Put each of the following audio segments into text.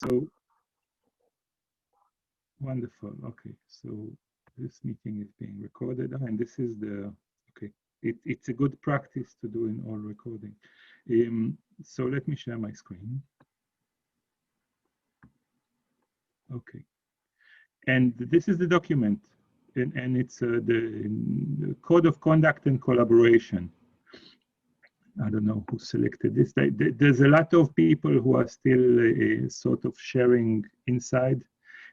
So wonderful. Okay, so this meeting is being recorded, and this is the okay. It's a good practice to do in all recording. So let me share my screen. Okay, and this is the document, and it's the code of conduct and collaboration. I don't know who selected this. There's a lot of people who are still sort of sharing inside,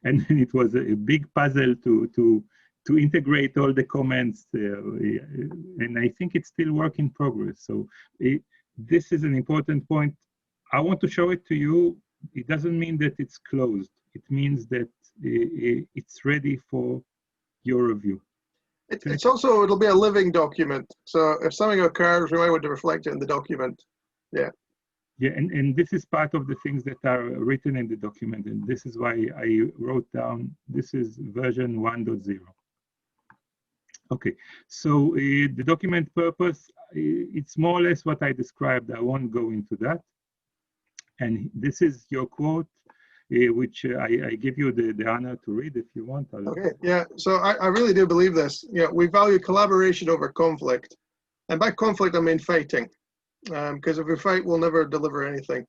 and it was a big puzzle to integrate all the comments, and I think it's still work in progress. So this is an important point. I want to show it to you. It doesn't mean that it's closed. It means that it's ready for your review. It's also, it'll be a living document. So if something occurs, we might want to reflect it in the document. Yeah. Yeah, and this is part of the things that are written in the document. And this is why I wrote down, this is version 1.0. Okay, so the document purpose, it's more or less what I described. I won't go into that. And this is your quote, which I give you the honor to read if you want. Okay, yeah, so I really do believe this. Yeah, we value collaboration over conflict. And by conflict, I mean fighting. Because if we fight, we'll never deliver anything.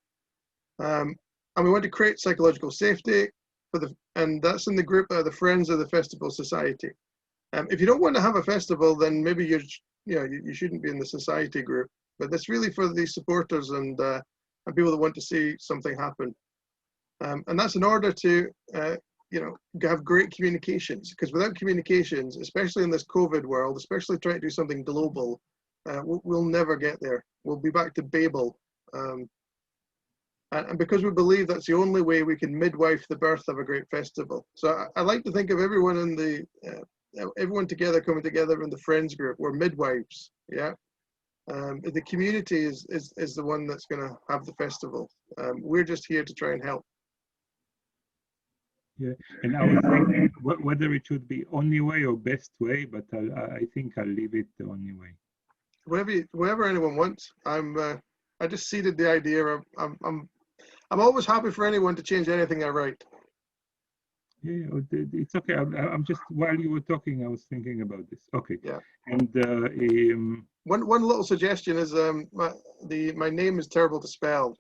And we want to create psychological safety and that's in the group the Friends of the Festival Society. If you don't want to have a festival, then maybe you shouldn't be in the society group. But that's really for the supporters and people that want to see something happen. And that's in order to have great communications. Because without communications, especially in this COVID world, especially trying to do something global, we'll never get there. We'll be back to Babel. And because we believe that's the only way we can midwife the birth of a great festival. So I like to think of everyone in everyone together, coming together in the Friends group. We're midwives, yeah. The community is the one that's going to have the festival. We're just here to try and help. Yeah, and I was thinking whether it should be only way or best way, but I think I'll leave it the only way. Whatever anyone wants. I just seeded the idea. I'm always happy for anyone to change anything I write. Yeah, it's okay. I'm just, while you were talking, I was thinking about this. Okay. Yeah. And one little suggestion is my name is terrible to spell,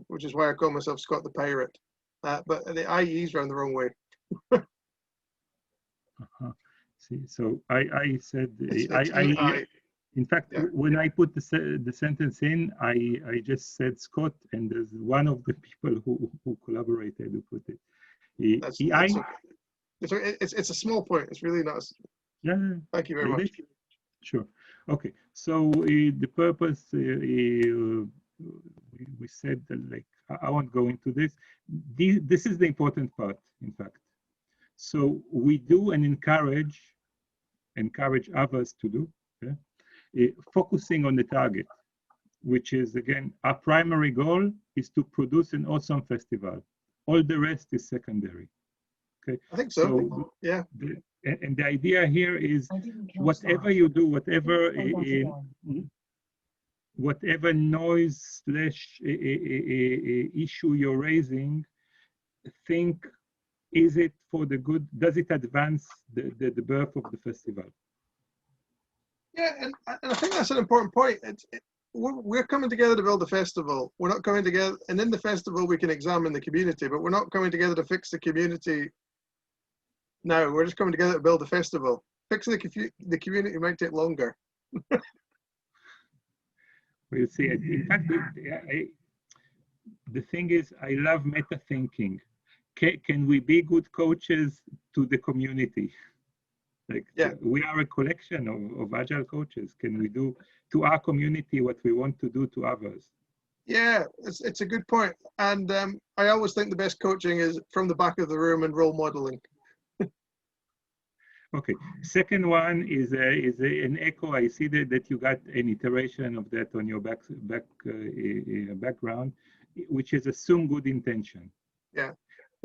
which is why I call myself Scott the Pirate. But the IE's around the wrong way. See, so I said I. In fact, yeah. When I put the sentence in, I just said Scott, and there's one of the people who collaborated who put it. That's okay. It's a small point. It's really not. Yeah. Thank you very much. Sure. Okay. So the purpose we said that, like, I won't go into this. This is the important part, in fact. So we do and encourage others to do. Yeah? Focusing on the target, which is, again, our primary goal is to produce an awesome festival. All the rest is secondary. Okay. I think so. Yeah. And the idea here is whatever you do, whatever noise / issue you're raising, think, is it for the good? Does it advance the birth of the festival? Yeah, and I think that's an important point. We're coming together to build a festival. We're not coming together, and in the festival we can examine the community, but we're not coming together to fix the community. No, we're just coming together to build a festival. Fixing the community might take longer. We'll see. In fact, the thing is, I love meta thinking. Can we be good coaches to the community? Like, yeah. We are a collection of agile coaches. Can we do to our community what we want to do to others? Yeah, it's a good point. And I always think the best coaching is from the back of the room and role modeling. Okay. Second one is an echo. I see that you got an iteration of that on your background, which is assume good intention. Yeah.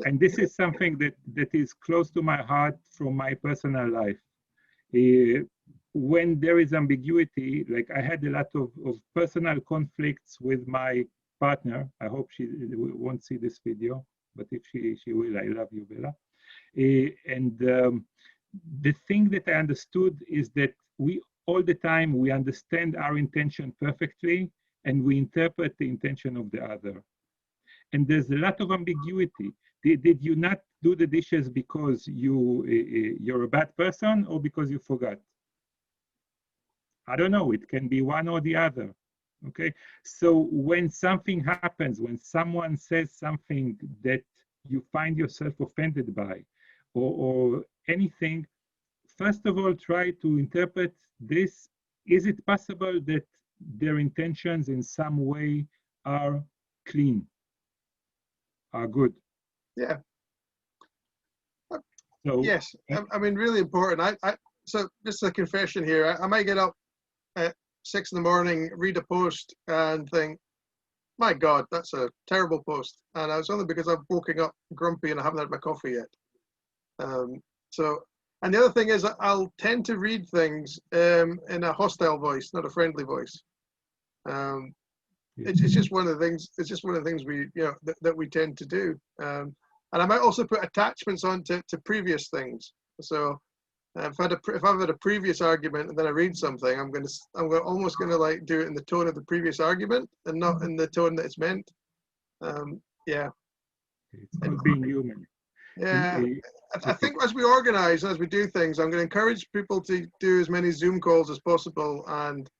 And this is something that is close to my heart from my personal life. When there is ambiguity, like I had a lot of personal conflicts with my partner. I hope she won't see this video. but if she will, I love you, Bella. The thing that I understood is that we all the time we understand our intention perfectly, and we interpret the intention of the other. And there's a lot of ambiguity. Did you not do the dishes because you're a bad person or because you forgot? I don't know. It can be one or the other. Okay. So when something happens, when someone says something that you find yourself offended by, or anything, first of all, try to interpret this. Is it possible that their intentions in some way are clean, are good? Yeah. So yes, I mean, really important. So just a confession here. I might get up at 6 in the morning, read a post, and think, "My God, that's a terrible post." And it's only because I'm waking up grumpy and I haven't had my coffee yet. So, and the other thing is, I'll tend to read things in a hostile voice, not a friendly voice. It's just one of the things. It's just one of the things we, that we tend to do. And I might also put attachments on to previous things. So if I've had a previous argument and then I read something, I'm almost gonna like do it in the tone of the previous argument and not in the tone that it's meant. Yeah. It's called being human. Yeah. I think as we organize, as we do things, I'm going to encourage people to do as many Zoom calls as possible and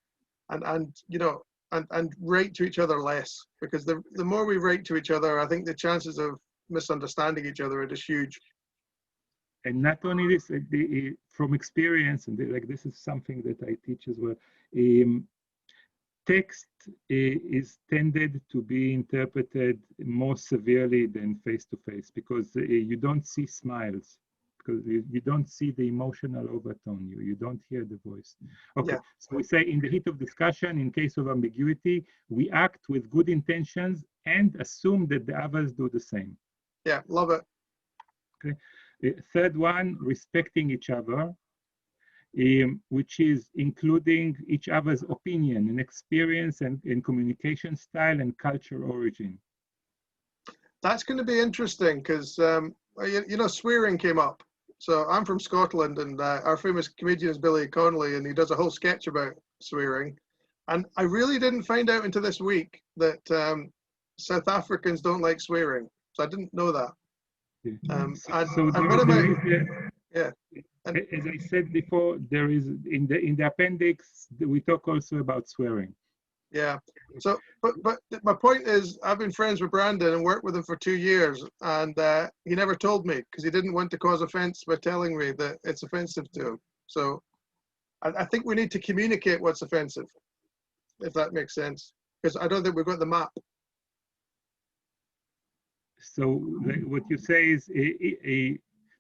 write to each other less, because the more we write to each other, I think the chances of misunderstanding each other are just huge. And not only this, from experience, and like this is something that I teach as well, text is tended to be interpreted more severely than face-to-face, because you don't see smiles, because you don't see the emotional overtone, you don't hear the voice. Okay, yeah. So we say in the heat of discussion, in case of ambiguity, we act with good intentions and assume that the others do the same. Yeah, love it. Okay. Third one, respecting each other, which is including each other's opinion and experience and communication style and culture origin. That's going to be interesting because, swearing came up. So I'm from Scotland, and our famous comedian is Billy Connolly, and he does a whole sketch about swearing. And I really didn't find out until this week that South Africans don't like swearing. So I didn't know that. Yeah. As I said before, there is in the appendix we talk also about swearing. Yeah. So, but my point is, I've been friends with Brandon and worked with him for 2 years, and he never told me because he didn't want to cause offense by telling me that it's offensive to him. So, I think we need to communicate what's offensive, if that makes sense, because I don't think we've got the map. So what you say is,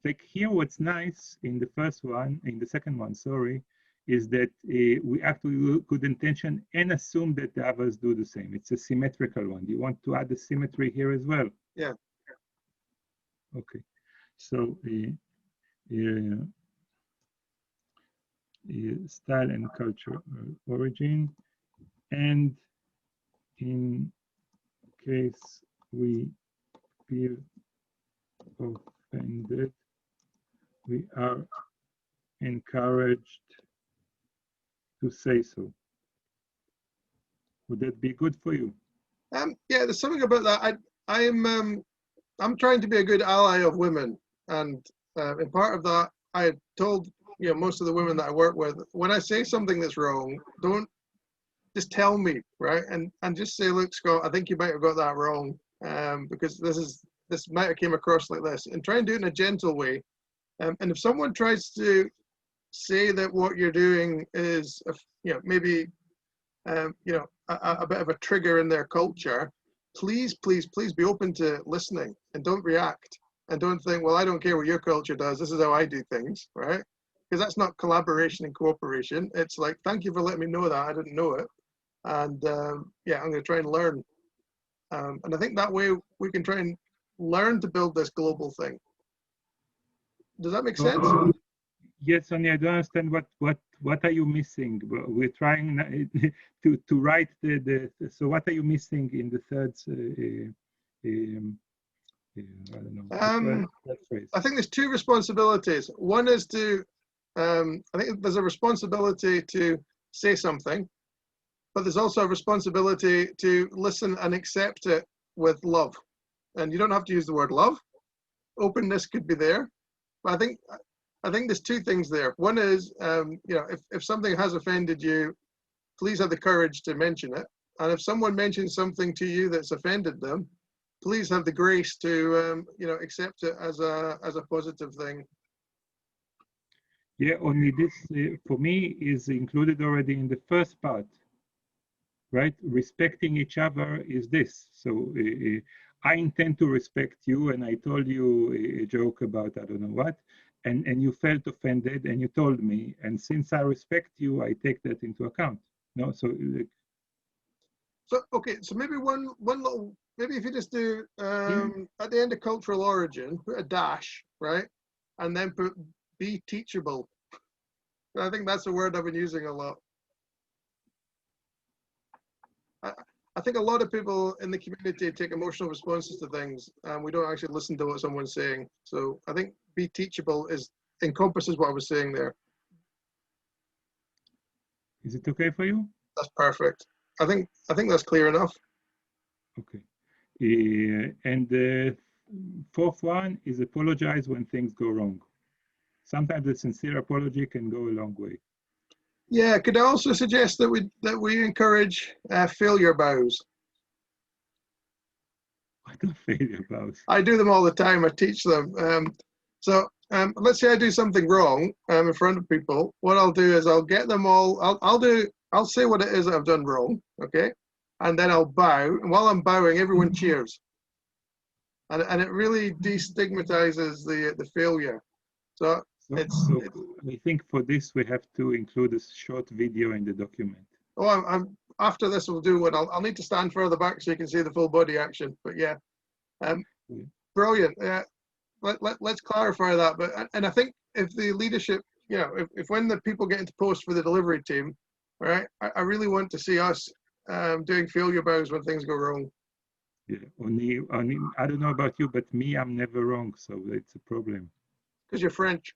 like here, what's nice in the second one, sorry, is that we act with good intention and assume that the others do the same. It's a symmetrical one. You want to add the symmetry here as well? Yeah. Okay. So style and culture origin, and in case we feel offended, we are encouraged to say so. Would that be good for you? Yeah, there's something about that. I'm trying to be a good ally of women, and in part of that, I told most of the women that I work with, when I say something that's wrong, don't just tell me, right? And just say, look, Scott, I think you might have got that wrong, because this might have came across like this, and try and do it in a gentle way. And if someone tries to say that what you're doing is, maybe, a bit of a trigger in their culture, please be open to listening and don't react and don't think, well, I don't care what your culture does. This is how I do things, right? Because that's not collaboration and cooperation. It's like, thank you for letting me know that. I didn't know it. And I'm going to try and learn. And I think that way we can try and learn to build this global thing. Does that make sense? Yes, Sonia, I don't understand what are you missing? We're trying to write so what are you missing in the third I don't know. That phrase. I think there's two responsibilities. One is to, I think there's a responsibility to say something, but there's also a responsibility to listen and accept it with love. And you don't have to use the word love. Openness could be there. But I think there's two things there. One is, if something has offended you, please have the courage to mention it. And if someone mentions something to you that's offended them, please have the grace to, accept it as a positive thing. Yeah, only this, for me, is included already in the first part, right? Respecting each other is this. So I intend to respect you, and I told you a joke about I don't know what, and you felt offended, and you told me, and since I respect you, I take that into account. No, so okay, so maybe one little, maybe if you just do at the end of cultural origin, put a dash, right, and then put be teachable. I think that's a word I've been using a lot. I think a lot of people in the community take emotional responses to things, and we don't actually listen to what someone's saying. So I think be teachable encompasses what I was saying there. Is it okay for you? That's perfect. I think that's clear enough. Okay. And the fourth one is apologize when things go wrong. Sometimes a sincere apology can go a long way. Yeah, could I also suggest that we encourage failure bows? What are failure bows? I do them all the time. I teach them. Let's say I do something wrong in front of people. What I'll do is I'll get them all. I'll say what it is that I've done wrong. Okay, and then I'll bow. And while I'm bowing, everyone cheers. And it really destigmatizes the failure. So I think for this we have to include a short video in the document. Oh, I'm after this we'll do one. I'll need to stand further back so you can see the full body action. But yeah, brilliant. Yeah, let's clarify that. But I think if the leadership, if when the people get into post for the delivery team, right, I really want to see us doing failure bows when things go wrong. Yeah, only I don't know about you, but me, I'm never wrong, so it's a problem. Because you're French.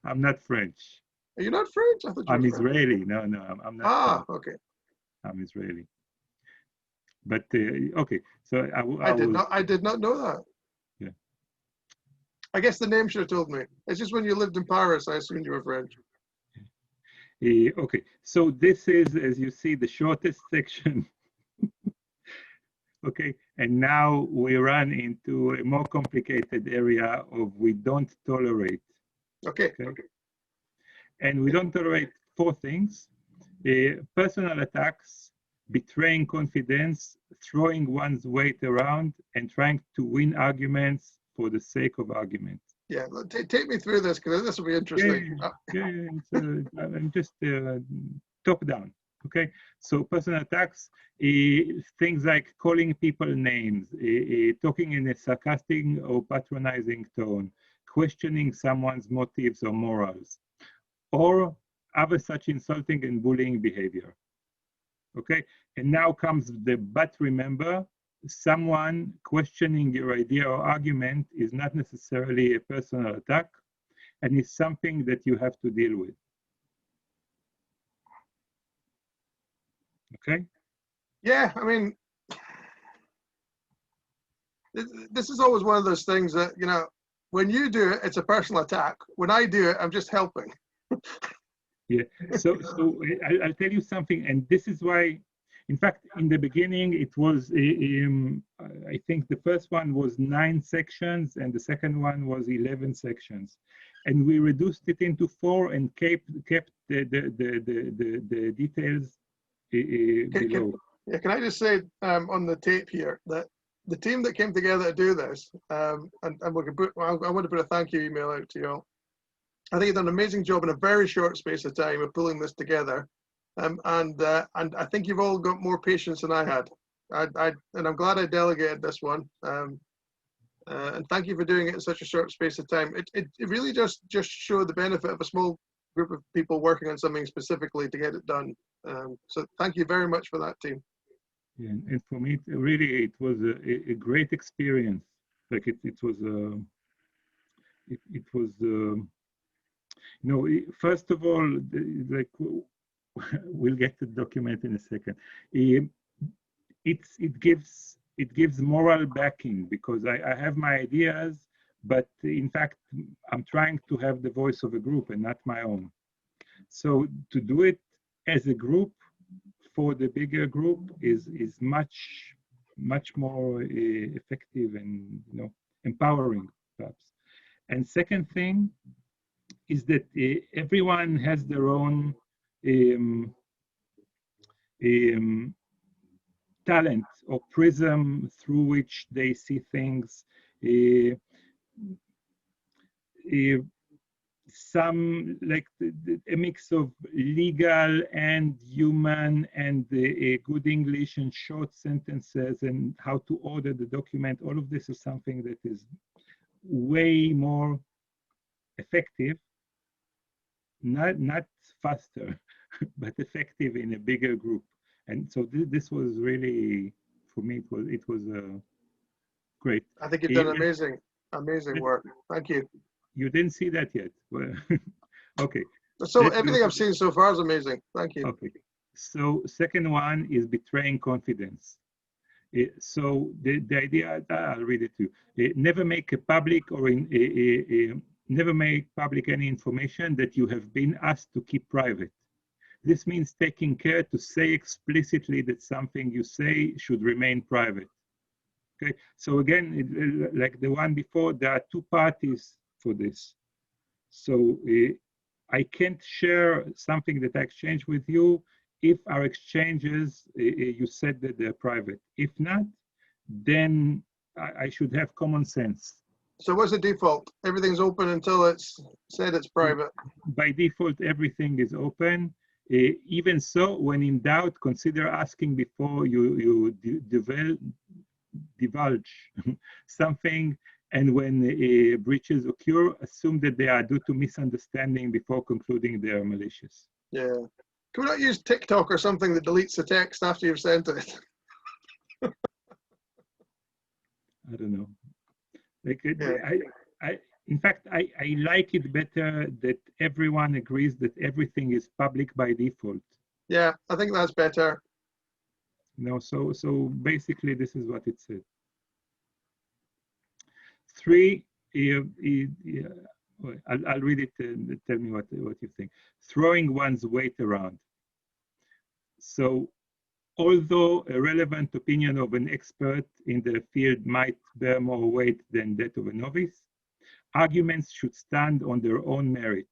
I'm not French. Are you not French? I thought you I'm were Israeli. No, I'm not. Ah, okay. I'm Israeli. But okay, so I did not know that. Yeah. I guess the name should have told me. It's just when you lived in Paris, I assumed you were French. Okay, so this is, as you see, the shortest section. Okay, and now we run into a more complicated area of we don't tolerate. Okay. And we don't tolerate four things: personal attacks, betraying confidence, throwing one's weight around, and trying to win arguments for the sake of argument. Yeah, take me through this because this will be interesting. I'm just top down. Okay, so personal attacks, things like calling people names, talking in a sarcastic or patronizing tone, questioning someone's motives or morals, or other such insulting and bullying behavior. Okay, and now comes the but remember, someone questioning your idea or argument is not necessarily a personal attack, and it's something that you have to deal with. Okay? Yeah, I mean, this is always one of those things that, when you do it, it's a personal attack. When I do it, I'm just helping. Yeah, so I'll tell you something, and this is why, in fact, in the beginning, it was, I think the first one was 9 sections, and the second one was 11 sections. And we reduced it into 4 and kept the details below. Can I just say on the tape here that the team that came together to do this, and we can put, I want to put a thank you email out to you all. I think you've done an amazing job in a very short space of time of pulling this together, and I think you've all got more patience than I had. And I'm glad I delegated this one. And thank you for doing it in such a short space of time. It really just showed the benefit of a small group of people working on something specifically to get it done. So thank you very much for that, team. Yeah, and for me, really, it was a great experience. Like it was, it was, first of all, like we'll get to the document in a second. Um, it gives moral backing because I have my ideas, but in fact, I'm trying to have the voice of a group and not my own. So to do it as a group for the bigger group is much more effective and empowering perhaps. And second thing is that everyone has their own um, um, talent or prism through which they see things. Uh, uh, some like a mix of legal and human and good English and short sentences and how to order the document. All of this is something that is way more effective, not faster, but effective in a bigger group. And so this was really, for me, it was great. I think you've done amazing work. Thank you. You didn't see that yet. Well, okay. So everything I've seen so far is amazing. Thank you. Okay. So second one is betraying confidence. So the idea, I'll read it to you. Never make a public or never make public any information that you have been asked to keep private. This means taking care to say explicitly that something you say should remain private. Okay. So again, like the one before, there are two parties for this. So I can't share something that I exchanged with you if our exchanges, you said that they're private. If not, then I should have common sense. So what's the default? Everything's open until it's said it's private. By default, everything is open. Even so, when in doubt, consider asking before you divulge something. And when breaches occur, assume that they are due to misunderstanding before concluding they are malicious. Yeah. Can we not use TikTok or something that deletes the text after you've sent it? I don't know. Like yeah. In fact, I like it better that everyone agrees that everything is public by default. Yeah, I think that's better. So basically, this is what it said. 3, I'll read it and tell me what you think. Throwing one's weight around. So although a relevant opinion of an expert in the field might bear more weight than that of a novice, arguments should stand on their own merit.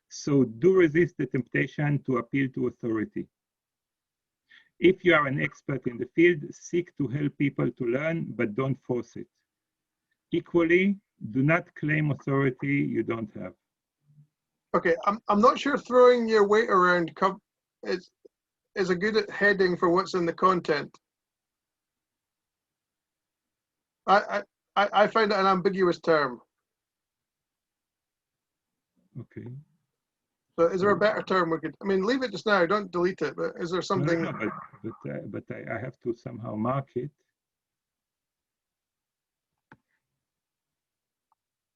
So do resist the temptation to appeal to authority. If you are an expert in the field, seek to help people to learn, but don't force it. Equally, do not claim authority you don't have. Okay, I'm not sure throwing your weight around is a good heading for what's in the content. I find it an ambiguous term. Okay. So is there a better term we could? I mean, leave it just now. Don't delete it. But is there something? No, but I have to somehow mark it.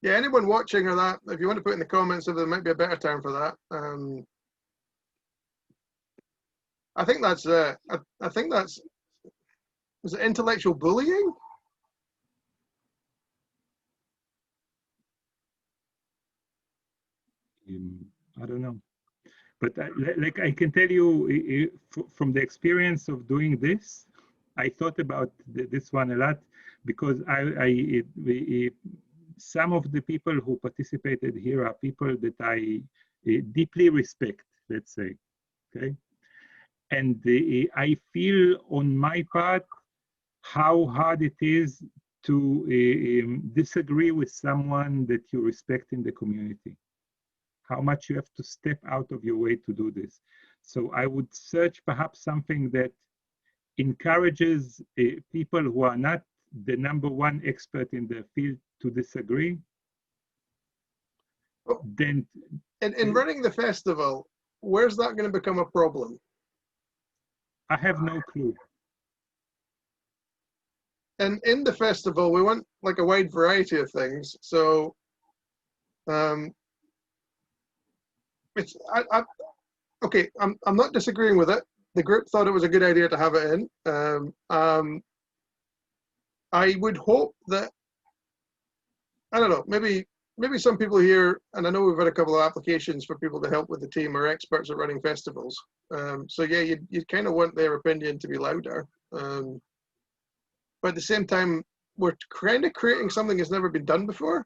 Yeah, anyone watching or that, if you want to put in the comments if there might be a better term for that. I think that's is it intellectual bullying? I don't know, but like I can tell you from the experience of doing this, I thought about this one a lot because some of the people who participated here are people that I deeply respect, let's say, okay? And I feel on my part how hard it is to disagree with someone that you respect in the community. How much you have to step out of your way to do this. So I would search perhaps something that encourages people who are not the #1 expert in the field to disagree. Then in running the festival, where's that going to become a problem? I have no clue. And in the festival, we want like a wide variety of things. So it's okay. I'm not disagreeing with it. The group thought it was a good idea to have it in. I would hope that, I don't know, maybe some people here, and I know we've had a couple of applications for people to help with the team, are experts at running festivals. So yeah, you kind of want their opinion to be louder. But at the same time, we're kind of creating something that's never been done before.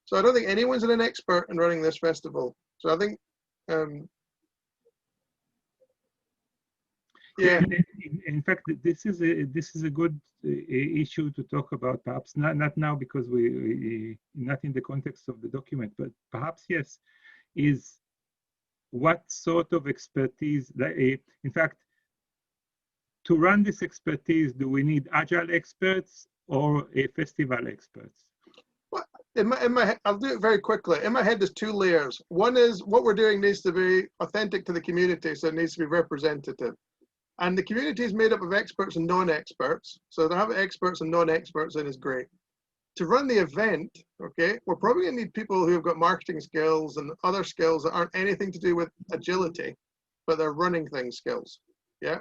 So I don't think anyone's an expert in running this festival. So I think, yeah. In fact, this is a good issue to talk about. Perhaps not now because we not in the context of the document, but perhaps yes, is what sort of expertise that in fact. To run this expertise, do we need agile experts or a festival experts? Well, in my head, I'll do it very quickly. In my head, there's two layers. One is what we're doing needs to be authentic to the community, so it needs to be representative. And the community is made up of experts and non-experts. So to have experts and non-experts in is great. To run the event, okay, we're probably gonna need people who have got marketing skills and other skills that aren't anything to do with agility, but they're running things skills, yeah?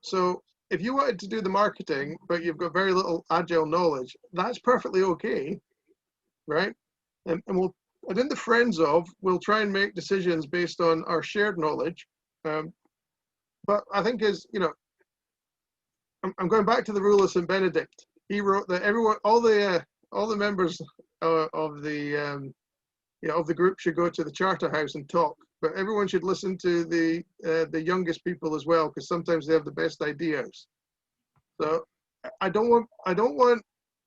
So if you wanted to do the marketing, but you've got very little agile knowledge, that's perfectly okay, right? And in the friends of, we'll try and make decisions based on our shared knowledge. But I think I'm going back to the rule of St. Benedict. He wrote that everyone, all the members of the group should go to the Charter House and talk. But everyone should listen to the youngest people as well, because sometimes they have the best ideas. So I don't want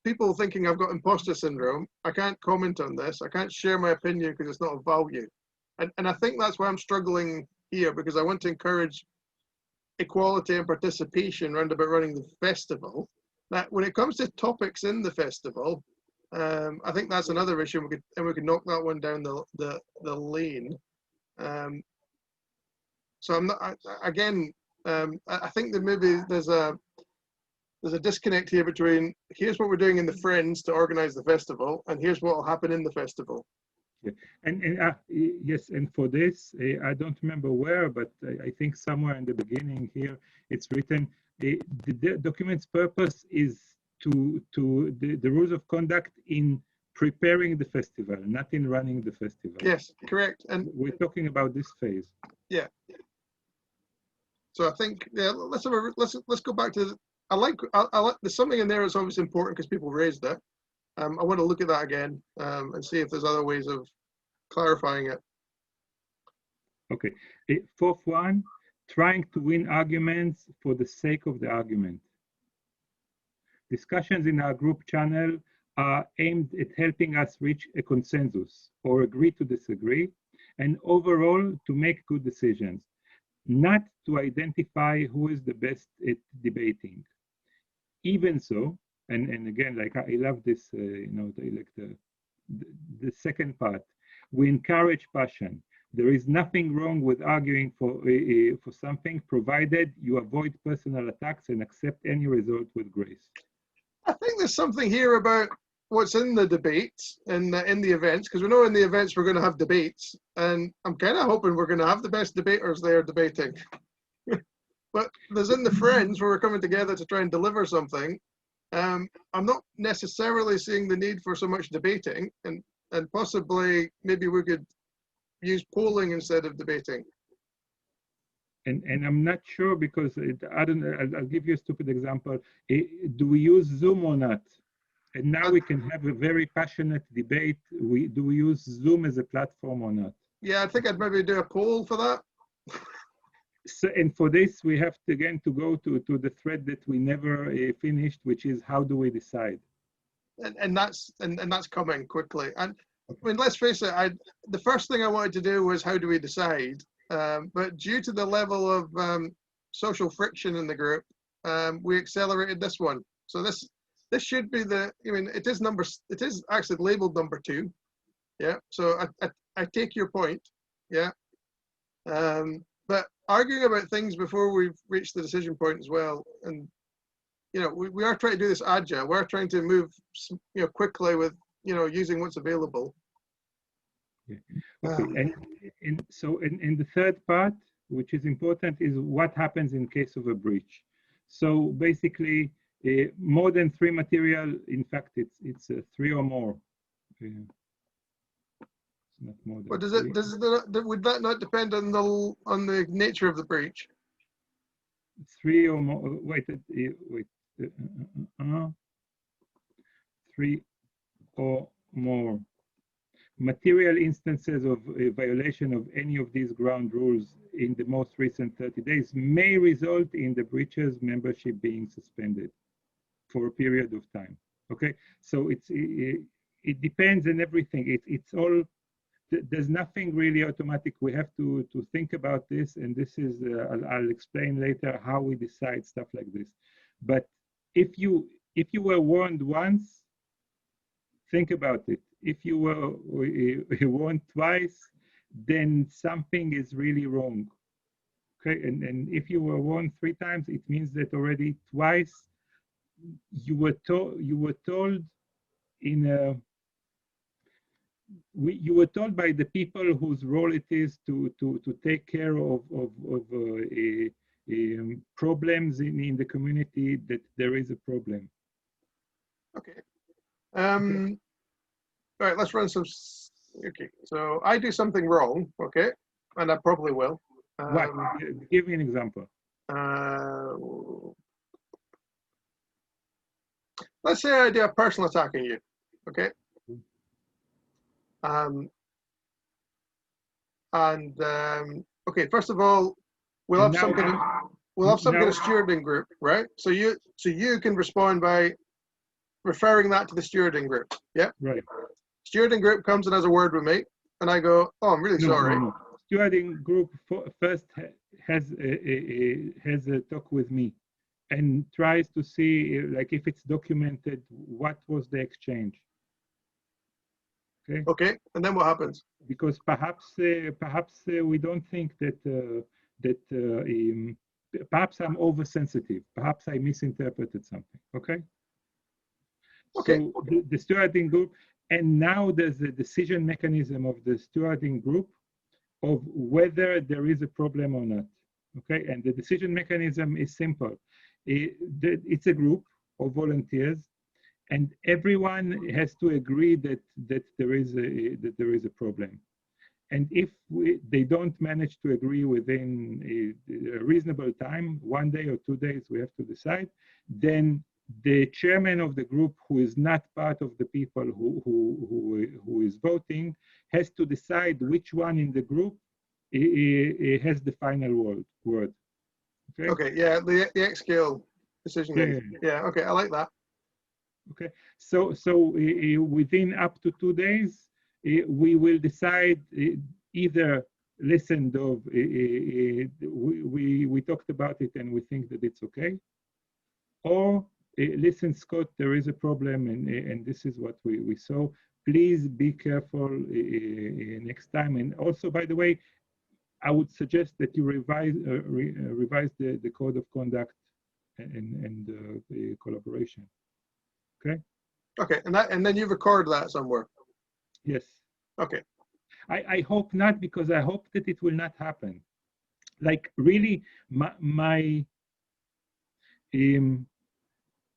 people thinking I've got imposter syndrome. I can't comment on this. I can't share my opinion because it's not of value. And I think that's why I'm struggling here, because I want to encourage equality and participation round about running the festival. Now, when it comes to topics in the festival, I think that's another issue. We could knock that one down the lane. So I'm not, again, I think that maybe there's a disconnect here between here's what we're doing in the Friends to organize the festival, and here's what will happen in the festival. Yeah. And yes, and for this, I don't remember where, but I think somewhere in the beginning here, it's written, the document's purpose is to the rules of conduct in preparing the festival, not in running the festival. Yes, correct. And we're talking about this phase. Yeah. So I think, yeah, let's go back to I like there's something in there that's always important because people raised it. I want to look at that again and see if there's other ways of clarifying it. Okay. Fourth one, trying to win arguments for the sake of the argument. Discussions in our group channel are aimed at helping us reach a consensus or agree to disagree, and overall to make good decisions, not to identify who is the best at debating. Even so, and again, like I love this, like the second part, we encourage passion. There is nothing wrong with arguing for something, provided you avoid personal attacks and accept any result with grace. I think there's something here about what's in the debates and in the events, because we know in the events we're going to have debates, and I'm kind of hoping we're going to have the best debaters there debating. But there's in the Friends where we're coming together to try and deliver something. I'm not necessarily seeing the need for so much debating, and possibly maybe we could use polling instead of debating. And I'm not sure because I don't know. I'll give you a stupid example. Do we use Zoom or not? And now we can have a very passionate debate. Do we use Zoom as a platform or not? Yeah, I think I'd maybe do a poll for that. So, and for this, we have to again to go to the thread that we never finished, which is how do we decide? And that's coming quickly. And I mean, let's face it. The first thing I wanted to do was how do we decide? But due to the level of social friction in the group, we accelerated this one. So this should be I mean, it is actually labeled number 2. Yeah. So I take your point. Yeah. but arguing about things before we've reached the decision point as well, and we are trying to do this agile. We're trying to move quickly with using what's available. Yeah. Okay. And so in the third part, which is important, is what happens in case of a breach. So basically, more than 3 material. In fact, it's 3 or more. It's not more than But would that not depend on the nature of the breach? 3 or more. Wait. 3 or more material instances of a violation of any of these ground rules in the most recent 30 days may result in the breach's membership being suspended for a period of time. Okay, so it depends on everything. It's all, there's nothing really automatic. We have to think about this, and this is I'll explain later how we decide stuff like this. But if you were warned once, think about it. If you were warned twice, then something is really wrong. Okay, and if you were warned 3 times, it means that already twice you were told in a you were told by the people whose role it is to take care of problems in the community, that there is a problem. Okay. All right, let's run some. Okay, so I do something wrong, okay, and I probably will. What? Give me an example. Let's say I do a personal attack on you, okay? Okay, first of all, we'll have some kind of stewarding group, right? So you can respond by referring that to the stewarding group. Yeah. Right. Stewarding group comes and has a word with me, and I go, "Oh, I'm really sorry." No. Stewarding group first has a talk with me, and tries to see, like, if it's documented, what was the exchange. Okay. Okay, and then what happens? Because perhaps we don't think that perhaps I'm oversensitive. Perhaps I misinterpreted something. Okay. Okay. So the stewarding group, and now there's a decision mechanism of the stewarding group of whether there is a problem or not. Okay, and the decision mechanism is simple. It's a group of volunteers, and everyone has to agree that there is a problem. And if they don't manage to agree within a reasonable time, 1 day or 2 days, we have to decide, then the chairman of the group, who is not part of the people who is voting, has to decide which one in the group has the final word. Okay. Okay. Yeah. The XScale decision. Yeah. Okay. I like that. Okay. So within up to 2 days, we will decide either listen, Dov, we talked about it and we think that it's okay, or listen, Scott, there is a problem, and this is what we saw. Please be careful next time. And also, by the way, I would suggest that you revise the code of conduct and the collaboration. Okay. Okay, and then you record that somewhere. Yes. Okay. I hope not, because I hope that it will not happen. Like, really, my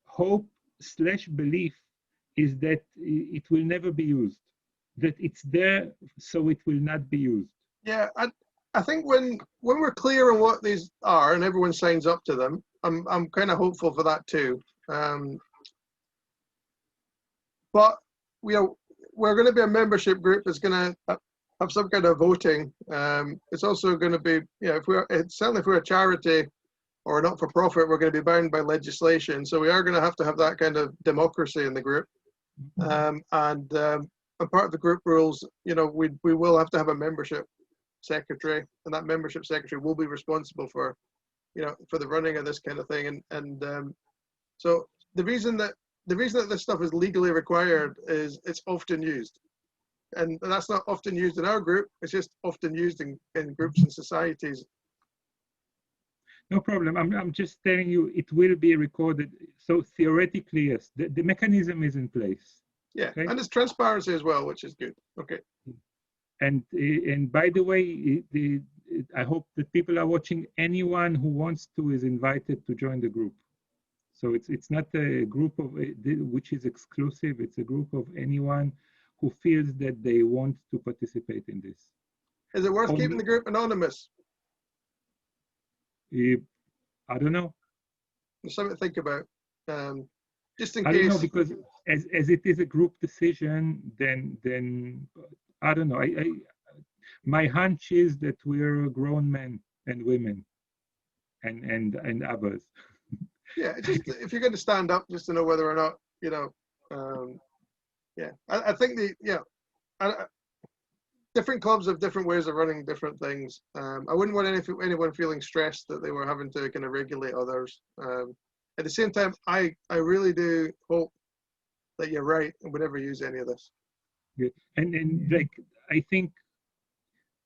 hope/belief is that it will never be used. That it's there, so it will not be used. Yeah, I think when we're clear on what these are and everyone signs up to them, I'm kind of hopeful for that too. But we're going to be a membership group that's going to have some kind of voting. It's also going to be, certainly if we're a charity or a not-for-profit, we're going to be bound by legislation. So we are going to have that kind of democracy in the group. And part of the group rules, we will have to have a membership secretary, and that membership secretary will be responsible for the running of this kind of thing. So the reason that this stuff is legally required is it's often used, and that's not often used in our group. It's just often used in groups and societies No problem. I'm just telling you it will be recorded. So theoretically, yes, the mechanism is in place. Yeah, Okay. and it's transparency as well, which is good. Okay. And by the way, I hope that people are watching. Anyone who wants to is invited to join the group. So it's not a group of which is exclusive. It's a group of anyone who feels that they want to participate in this. Is it worth keeping the group anonymous? I don't know. There's something to think about. Just in I case. don't know, because as it is a group decision, then I don't know. My hunch is that we're grown men and women and others. Yeah, just if you're going to stand up, just to know whether or not, you know, yeah. I think different clubs have different ways of running different things. I wouldn't want anyone feeling stressed that they were having to kind of regulate others. At the same time, I really do hope that you're right and would never use any of this. Yeah. And like I think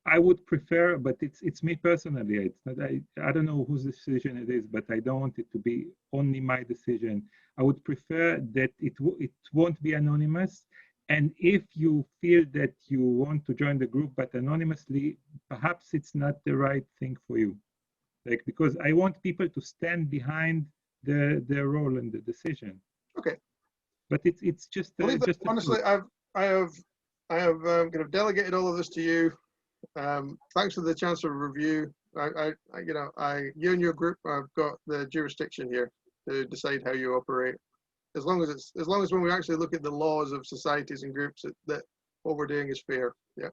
I would prefer, but it's me personally. It's not, I don't know whose decision it is, but I don't want it to be only my decision. I would prefer that it won't be anonymous. And if you feel that you want to join the group but anonymously, perhaps it's not the right thing for you. Like, because I want people to stand behind their role and the decision. Okay. But it's just honestly, I have kind of delegated all of this to you. Thanks for the chance of review. You and your group have got the jurisdiction here to decide how you operate. As long as when we actually look at the laws of societies and groups, that what we're doing is fair. Yeah.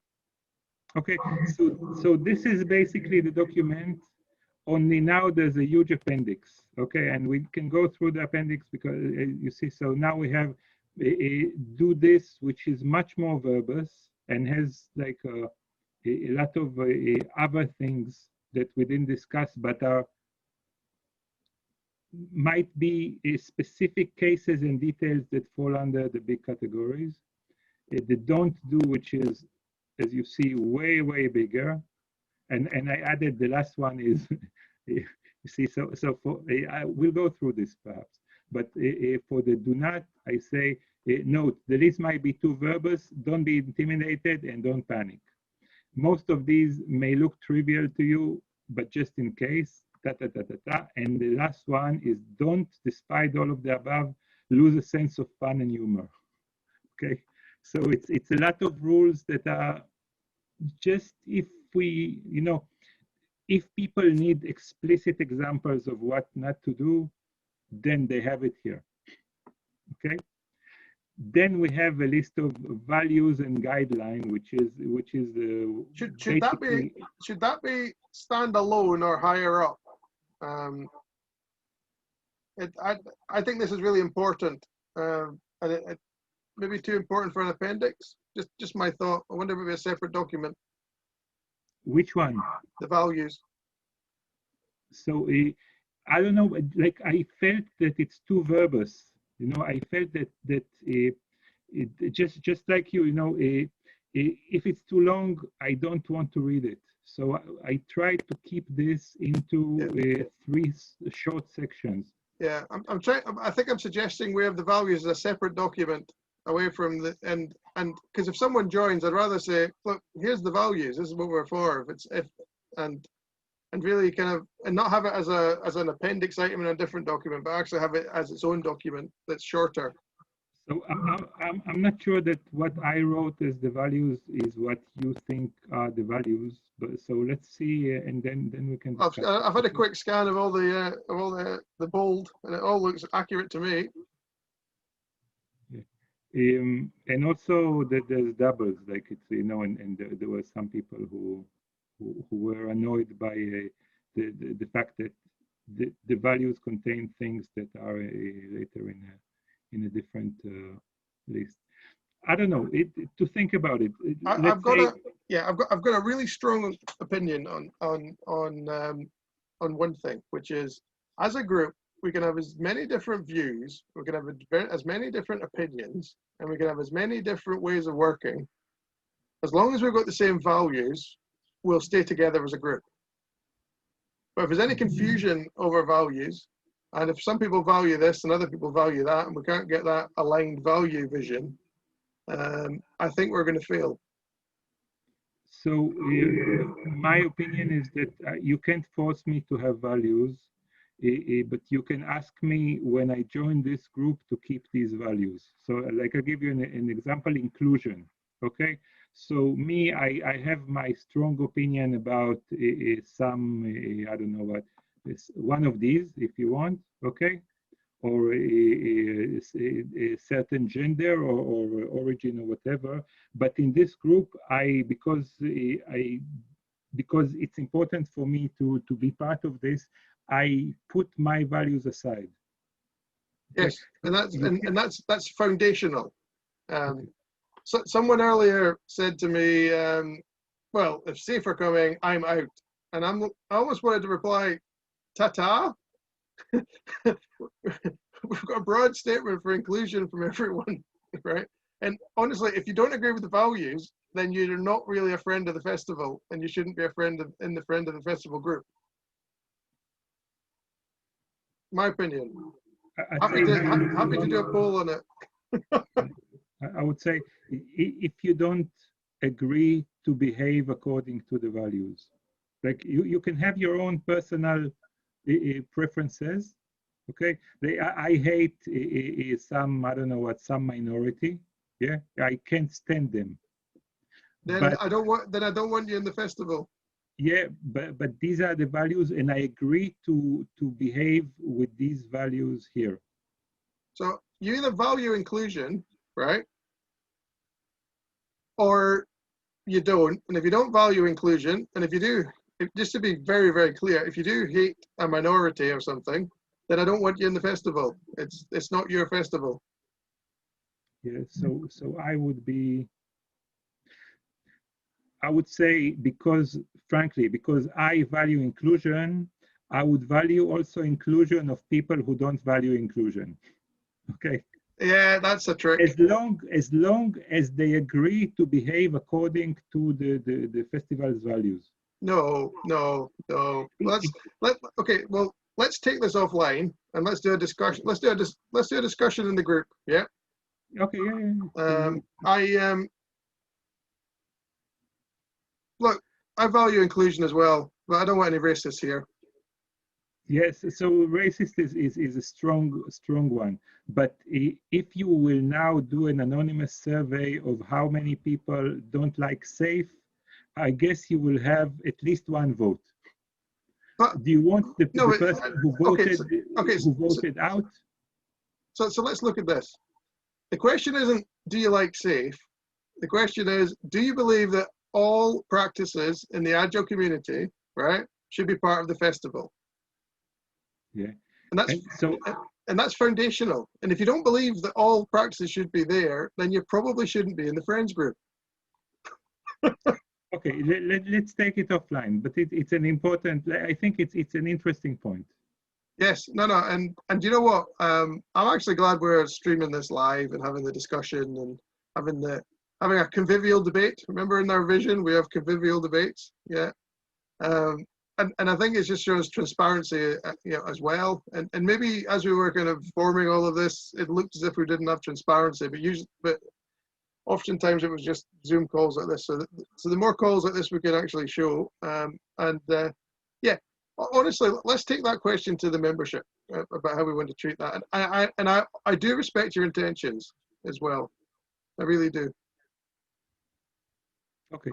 Okay. So this is basically the document. Only now there's a huge appendix. Okay, and we can go through the appendix because you see. So now we have do this, which is much more verbose and has like a lot of other things that we didn't discuss, but might be specific cases and details that fall under the big categories. The don't do, which is, as you see, way bigger. And I added the last one is, you see, so for, I will go through this perhaps, but for the do not, I say, note, the list might be too verbose, don't be intimidated and don't panic. Most of these may look trivial to you, but just in case, And the last one is don't, despite all of the above, lose a sense of fun and humor. Okay, so it's a lot of rules that are just if we, if people need explicit examples of what not to do, then they have it here. Okay. Then we have a list of values and guideline, which is should that be standalone or higher up? I think this is really important, and it may be too important for an appendix. Just my thought. I wonder if it would be a separate document. Which one? The values. So I don't know. Like I felt that it's too verbose. I felt that just like if it's too long, I don't want to read it. So I tried to keep this into 3 short sections. Yeah, I'm trying. I think I'm suggesting we have the values as a separate document away from the and because if someone joins, I'd rather say, look, here's the values. This is what we're for. And really kind of and not have it as an appendix item in a different document, but actually have it as its own document that's shorter. So I'm not sure that what I wrote as the values is what you think are the values. But so let's see, and then we can. I've had a quick scan of all the bold, and it all looks accurate to me. And also that there's doubles, like it's and there were some people who were annoyed by the fact that the values contain things that are later in a different list. I don't know. To think about it. I've got a really strong opinion on one thing, which is as a group we can have as many different views, we can have as many different opinions, and we can have as many different ways of working. As long as we've got the same values, we'll stay together as a group. But if there's any confusion over values, and if some people value this and other people value that, and we can't get that aligned value vision, I think we're going to fail. So my opinion is that you can't force me to have values, but you can ask me when I join this group to keep these values. So like I'll give you an example, inclusion, okay? So me, I have my strong opinion about some, I don't know what, one of these, if you want, okay? Or a certain gender or origin or whatever. But in this group, because it's important for me to be part of this, I put my values aside. Yes, and that's foundational. So someone earlier said to me, well, if SAFE are coming, I'm out. And I almost wanted to reply, ta-ta. We've got a broad statement for inclusion from everyone, right? And honestly, if you don't agree with the values, then you're not really a friend of the festival, and you shouldn't be a friend of the festival group. My opinion. Happy to do a poll on it. I would say, if you don't agree to behave according to the values, like you can have your own personal preferences, okay? I hate some, I don't know what, some minority, yeah? I can't stand them. Then I don't want you in the festival. Yeah, but these are the values, and I agree to behave with these values here. So you either value inclusion, right? Or you don't. And if you don't value inclusion, and if you do, just to be very, very clear, if you do hate a minority or something, then I don't want you in the festival. It's not your festival. Yeah, so I would say, frankly, because I value inclusion, I would value also inclusion of people who don't value inclusion. Okay. Yeah, that's a trick. As long as they agree to behave according to the festival's values. No. Okay. Well, let's take this offline and let's do a discussion. Let's do a discussion in the group. Yeah. Okay. Yeah. Look, I value inclusion as well, but I don't want any racists here. Yes, so racist is a strong one. But if you will now do an anonymous survey of how many people don't like SAFE, I guess you will have at least one vote. But do you want the person who voted out? So let's look at this. The question isn't, do you like SAFE? The question is, do you believe that all practices in the Agile community, right, should be part of the festival? Yeah. And that's foundational. And if you don't believe that all practices should be there, then you probably shouldn't be in the Friends group. Okay, let's take it offline. But it's an important. I think it's an interesting point. Yes, no, and you know what? I'm actually glad we're streaming this live and having the discussion and having a convivial debate. Remember, in our vision, we have convivial debates. Yeah. And I think it just shows transparency, as well. And maybe as we were kind of forming all of this, it looked as if we didn't have transparency. But oftentimes it was just Zoom calls like this. So the more calls like this we can actually show. Yeah, honestly, let's take that question to the membership about how we want to treat that. And I do respect your intentions as well. I really do. Okay,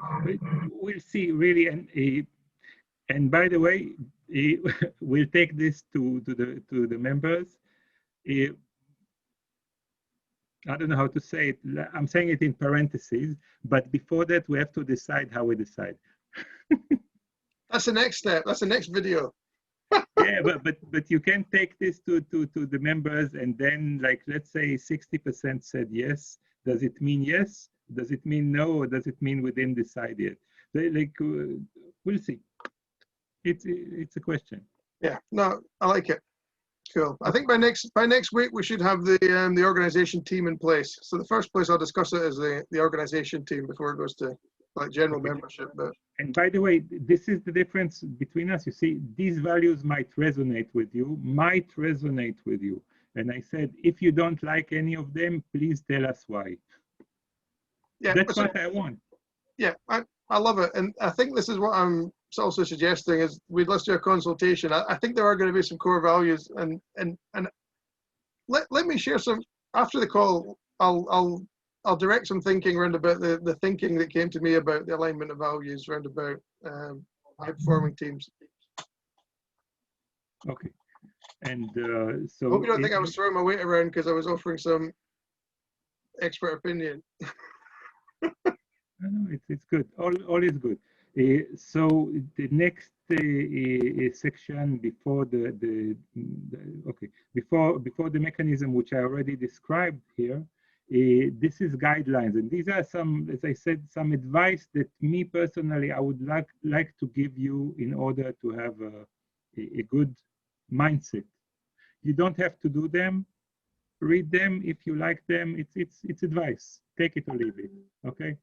we'll see really. And by the way, we'll take this to the members. I don't know how to say it. I'm saying it in parentheses, but before that, we have to decide how we decide. That's the next step. That's the next video. Yeah, but you can take this to the members, and then, like, let's say 60% said yes. Does it mean yes? Does it mean no? Or does it mean we didn't decide yet? We'll see. It's a question. Yeah, no, I like it. Cool. I think by next week we should have the organization team in place. So the first place I'll discuss it is the organization team before it goes to like general membership. But and by the way, this is the difference between us. You see, these values might resonate with you, And I said, if you don't like any of them, please tell us why. yeah, That's what I want. Yeah, I love it. And I think this is what I'm also suggesting is let's do a consultation. I think there are going to be some core values, and let me share some after the call. I'll direct some thinking around about the thinking that came to me about the alignment of values around about high performing teams. Okay. And so I hope you don't think I was throwing my weight around because I was offering some expert opinion. No, it's good. All is good. So the next section before before the mechanism which I already described here, this is guidelines, and these are some, as I said, some advice that me personally I would like to give you in order to have a good mindset. You don't have to do them. Read them if you like them. It's advice. Take it or leave it. Okay.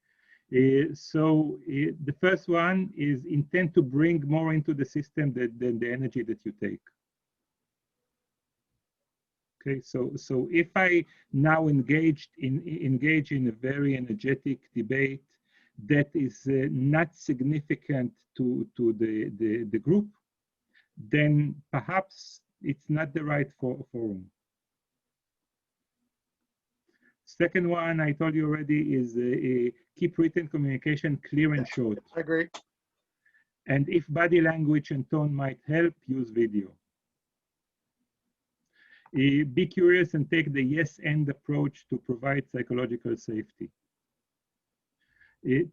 So the first one is intend to bring more into the system than the energy that you take. Okay, so if I now engage in a very energetic debate that is not significant to the group, then perhaps it's not the right forum. Second one, I told you already, is keep written communication clear and short. I agree. And if body language and tone might help, use video. Be curious and take the yes and approach to provide psychological safety.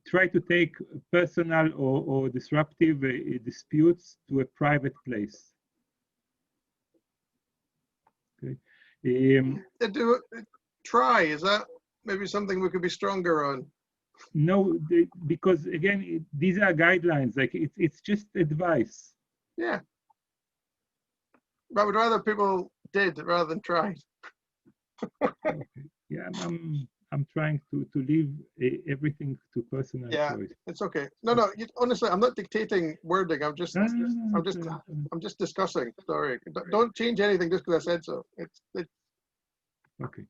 Try to take personal or disruptive disputes to a private place. Okay. Try, is that maybe something we could be stronger on? No, because again, these are guidelines. Like it's just advice. Yeah, but I would rather people did rather than tried. Okay. Yeah, I'm trying to leave everything to personal choice. It's okay. No, honestly, I'm not dictating wording. I'm just discussing. Sorry, don't change anything just because I said so. It's okay.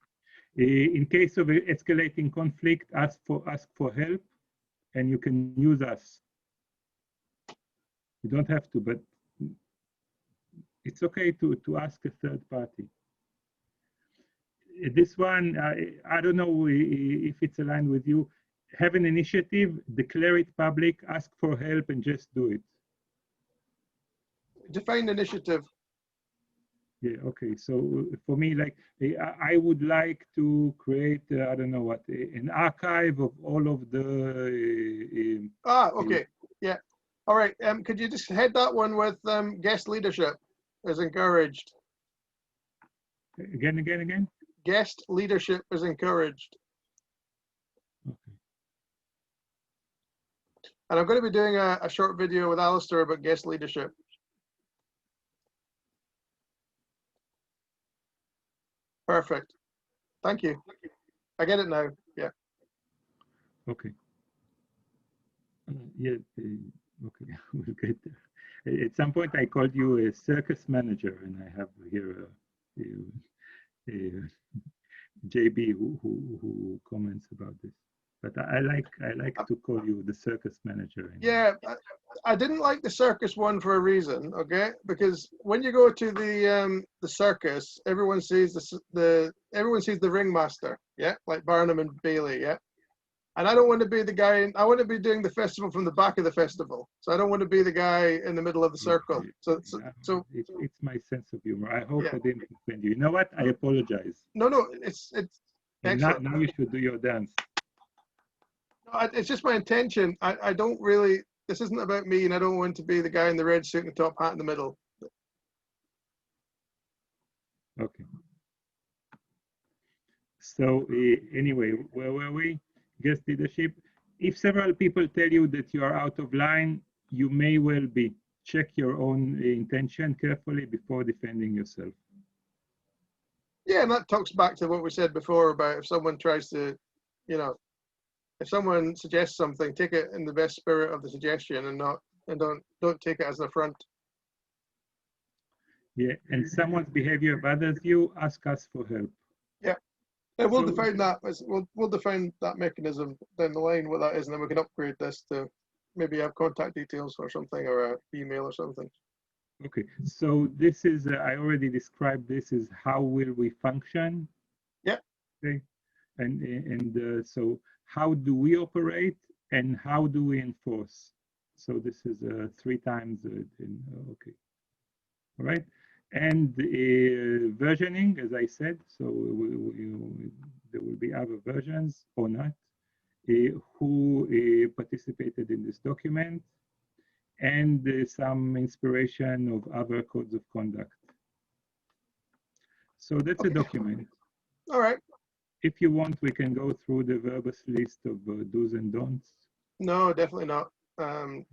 In case of escalating conflict, ask for help, and you can use us. You don't have to, but it's okay to ask a third party. This one, I don't know if it's aligned with you. Have an initiative, declare it public, ask for help, and just do it. Define initiative. Yeah, okay. So for me, like, I would like to create, I don't know what, an archive of all of the... okay. Yeah. All right. Could you just head that one with guest leadership is encouraged? Again? Guest leadership is encouraged. Okay. And I'm going to be doing a short video with Alistair about guest leadership. Perfect. Thank you. I get it now. Yeah. Okay. Yeah. Okay. We'll get there. At some point, I called you a circus manager, and I have here JB who comments about this. But I like to call you the circus manager. Yeah, I didn't like the circus one for a reason, okay? Because when you go to the circus, everyone sees the ringmaster, yeah, like Barnum and Bailey, yeah. And I don't want to be the guy. I want to be doing the festival from the back of the festival. So I don't want to be the guy in the middle of the circle. So it's my sense of humor. I hope I didn't offend you. You know what? I apologize. No, it's excellent. Now you should do your dance. It's just my intention. I don't really, this isn't about me, and I don't want to be the guy in the red suit and top hat in the middle. Okay. So anyway, where were we? Guest leadership. If several people tell you that you are out of line, you may well be. Check your own intention carefully before defending yourself. Yeah, and that talks back to what we said before about if someone tries to, if someone suggests something, take it in the best spirit of the suggestion, and don't take it as an affront. Yeah, and someone's behavior bothers you, ask us for help. Yeah, and we'll So- define that. We'll define that mechanism down the line, what that is, and then we can upgrade this to maybe have contact details or something, or an email or something. Okay, so this is, I already described this is how will we function. Yeah. Okay, and so how do we operate and how do we enforce? So this is 3 times okay. All right, and versioning, as I said, so there will be other versions or not. Who participated in this document, and some inspiration of other codes of conduct. So that's a document. All right. If you want, we can go through the verbose list of do's and don'ts. No, definitely not. Can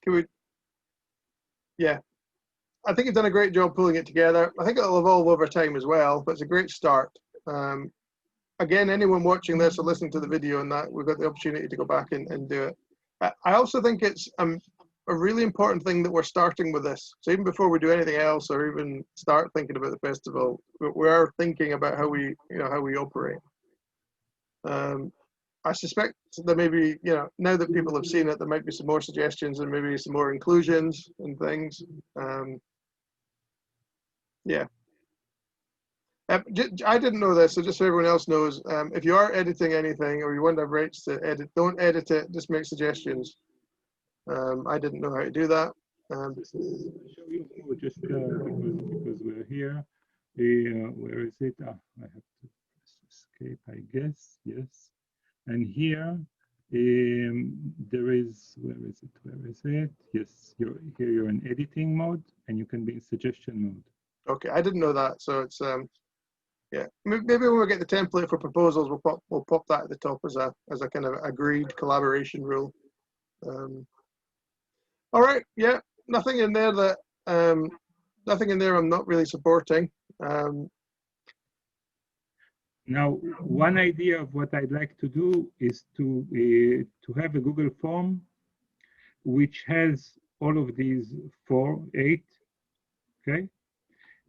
we? Yeah, I think you've done a great job pulling it together. I think it'll evolve over time as well, but it's a great start. Again, anyone watching this or listening to the video and that, we've got the opportunity to go back and do it. I also think it's a really important thing that we're starting with this. So even before we do anything else or even start thinking about the festival, we are thinking about how we operate. I suspect that maybe, now that people have seen it, there might be some more suggestions and maybe some more inclusions and things. Yeah. I didn't know this, so just so everyone else knows, if you are editing anything or you want to have rights to edit, don't edit it, just make suggestions. I didn't know how to do that. Just because we're here. Where is it? I have to press escape, I guess. Yes. And here, there is, where is it? Yes, you're in editing mode, and you can be in suggestion mode. Okay, I didn't know that, so it's yeah. Maybe when we get the template for proposals, we'll pop that at the top as a kind of agreed collaboration rule. All right, yeah, nothing in there that nothing in there I'm not really supporting. Now, one idea of what I'd like to do is to have a Google form which has all of these 8, okay,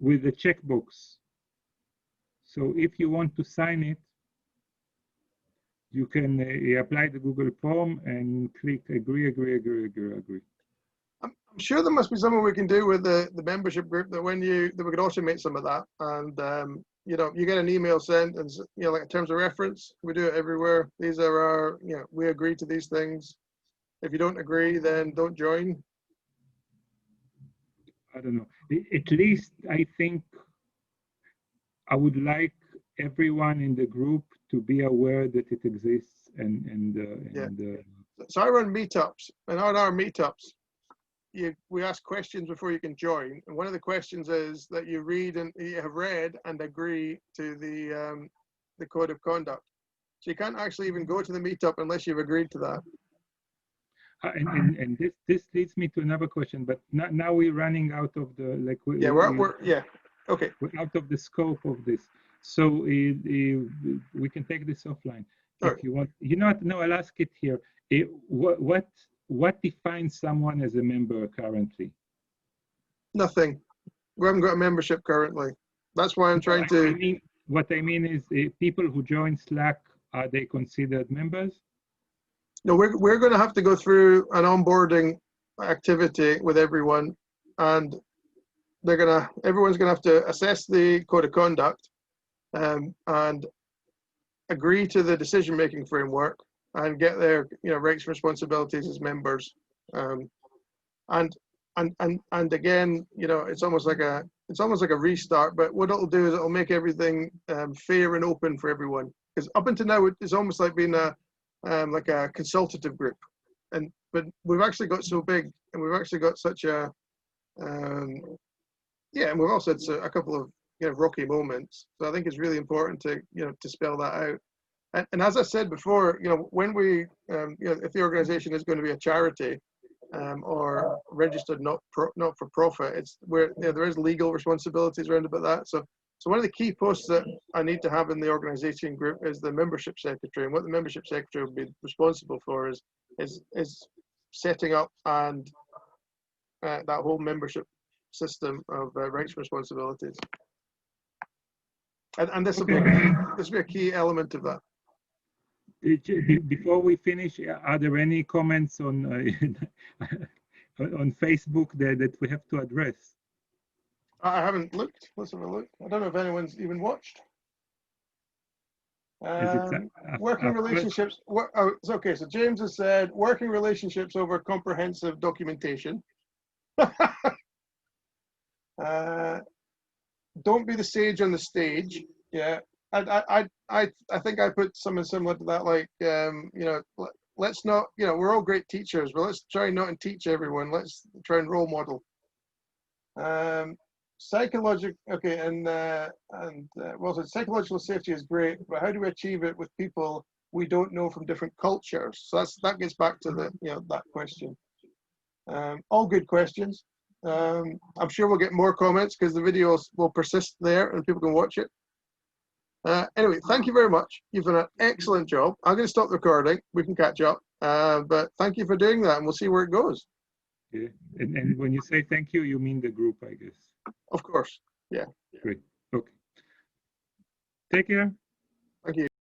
with the checkbox. So if you want to sign it, you can apply the Google form and click agree. I'm sure there must be something we can do with the membership group that we could automate some of that, and you get an email sent and like in terms of reference, we do it everywhere. These are our we agree to these things. If you don't agree, then don't join. I don't know. At least I think I would like everyone in the group to be aware that it exists So I run meetups, and on our meetups, we ask questions before you can join, and one of the questions is that you have read and agree to the code of conduct. So you can't actually even go to the meetup unless you've agreed to that. And this leads me to another question, but now we're running out of the okay. We're out of the scope of this, so we can take this offline if you want. No, I'll ask it here. What defines someone as a member currently? Nothing. We haven't got a membership currently. That's why I'm trying to. What I mean is, people who join Slack, are they considered members? No, we're going to have to go through an onboarding activity with everyone, and everyone's going to have to assess the code of conduct, and agree to the decision-making framework, and get their rights and responsibilities as members, and again, it's almost like a restart. But what it'll do is it'll make everything fair and open for everyone. Because up until now, it's almost like being like a consultative group, but we've actually got so big, and we've actually got such a and we've also had a couple of rocky moments. So I think it's really important to to spell that out. And as I said before, when we if the organization is going to be a charity or registered not for profit, it's where there is legal responsibilities around about that. So So one of the key posts that I need to have in the organization group is the membership secretary. And what the membership secretary will be responsible for is setting up and that whole membership system of rights and responsibilities. And this will be a key element of that. Before we finish, are there any comments on on Facebook that we have to address? I haven't looked. Let's have a look. I don't know if anyone's even watched. Working relationships. Oh, it's okay. So James has said working relationships over comprehensive documentation. Don't be the sage on the stage. Yeah, I think I put something similar to that. Like, you know, let's not. You know, we're all great teachers, but let's try not to teach everyone. Let's try and role model. Psychological. Okay, well, so psychological safety is great, but how do we achieve it with people we don't know from different cultures? So that gets back to the that question. All good questions. I'm sure we'll get more comments because the videos will persist there and people can watch it. Anyway, thank you very much. You've done an excellent job. I'm going to stop the recording. We can catch up. But thank you for doing that, and we'll see where it goes. Yeah, and when you say thank you, you mean the group, I guess. Of course. Yeah. Great. Okay. Take care.